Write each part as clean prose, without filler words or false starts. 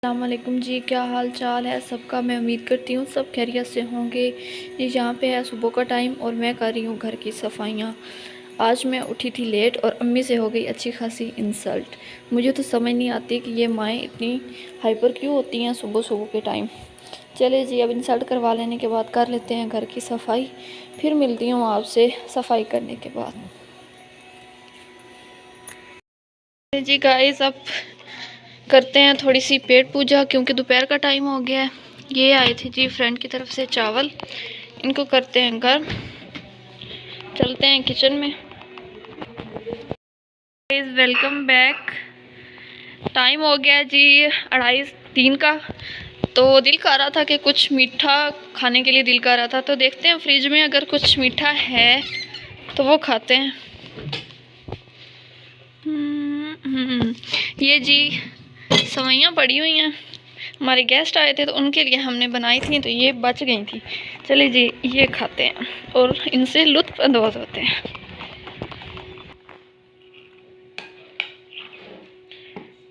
अस्सलामुअलैकुम जी, क्या हाल चाल है सबका। मैं उम्मीद करती हूँ सब खैरियत से होंगे। ये यहाँ पे है सुबह का टाइम और मैं कर रही हूँ घर की सफाइयाँ। आज मैं उठी थी लेट और अम्मी से हो गई अच्छी खासी इंसल्ट। मुझे तो समझ नहीं आती कि ये माएँ इतनी हाइपर क्यों होती हैं सुबह सुबह के टाइम। चले जी, अब इंसल्ट करवा लेने के बाद कर लेते हैं घर की सफाई, फिर मिलती हूँ आपसे सफाई करने के बाद। जी गाइस, अब करते हैं थोड़ी सी पेट पूजा क्योंकि दोपहर का टाइम हो गया है। ये आए थे जी फ्रेंड की तरफ से चावल, इनको करते हैं गर्म। चलते हैं किचन में। Welcome back. टाइम हो गया जी 2:30 का। तो दिल कर रहा था कि कुछ मीठा खाने के लिए दिल कर रहा था, तो देखते हैं फ्रिज में अगर कुछ मीठा है तो वो खाते हैं। ये जी सवैयाँ पड़ी हुई हैं, हमारे गेस्ट आए थे तो उनके लिए हमने बनाई थी, तो ये बच गई थी। चलिए जी, ये खाते हैं और इनसे लुत्फ अंदोज होते हैं।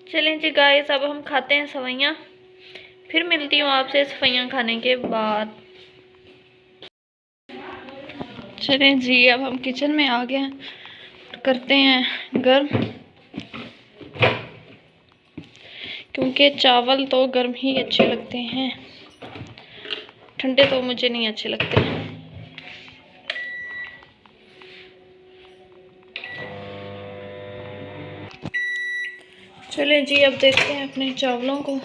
चलें जी गाइस, अब हम खाते हैं सवैयाँ, फिर मिलती हूँ आपसे सवैयाँ खाने के बाद। चलें जी, अब हम किचन में आ गए हैं, करते हैं गर्म क्योंकि चावल तो गर्म ही अच्छे लगते हैं, ठंडे तो मुझे नहीं अच्छे लगते। चले जी, अब देखते हैं अपने चावलों को।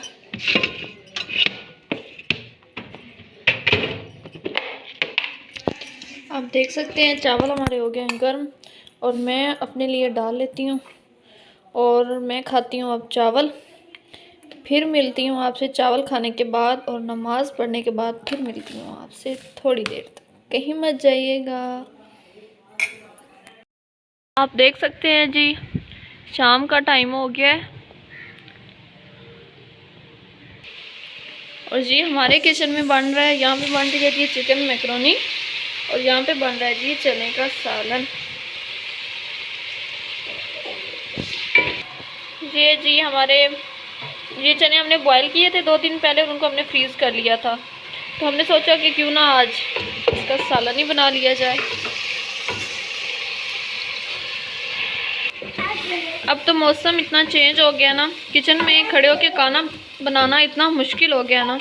आप देख सकते हैं चावल हमारे हो गए हैं गर्म और मैं अपने लिए डाल लेती हूँ और मैं खाती हूँ अब चावल। फिर मिलती हूँ आपसे चावल खाने के बाद और नमाज़ पढ़ने के बाद फिर मिलती हूँ आपसे थोड़ी देर तक, कहीं मत जाइएगा। आप देख सकते हैं जी, शाम का टाइम हो गया है और जी हमारे किचन में बन रहा है, यहाँ पे बन रही है जी चिकन मैकरोनी और यहाँ पे बन रहा है जी चने का सालन। ये जी हमारे ये चने हमने बॉईल किए थे 2 दिन पहले और उनको हमने फ्रीज़ कर लिया था, तो हमने सोचा कि क्यों ना आज इसका सालन ही बना लिया जाए। अब तो मौसम इतना चेंज हो गया ना, किचन में खड़े होकर खाना बनाना इतना मुश्किल हो गया ना।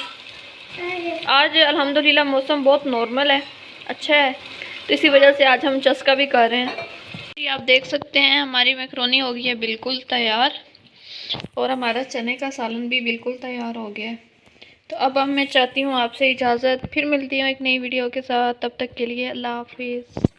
आज अल्हम्दुलिल्लाह मौसम बहुत नॉर्मल है, अच्छा है, तो इसी वजह से आज हम चस्का भी कर रहे हैं। ये आप देख सकते हैं हमारी मैकरोनी हो गई है बिल्कुल तैयार और हमारा चने का सालन भी बिल्कुल तैयार हो गया है। तो अब मैं चाहती हूँ आपसे इजाज़त, फिर मिलती हूँ एक नई वीडियो के साथ। तब तक के लिए अल्लाह हाफिज़।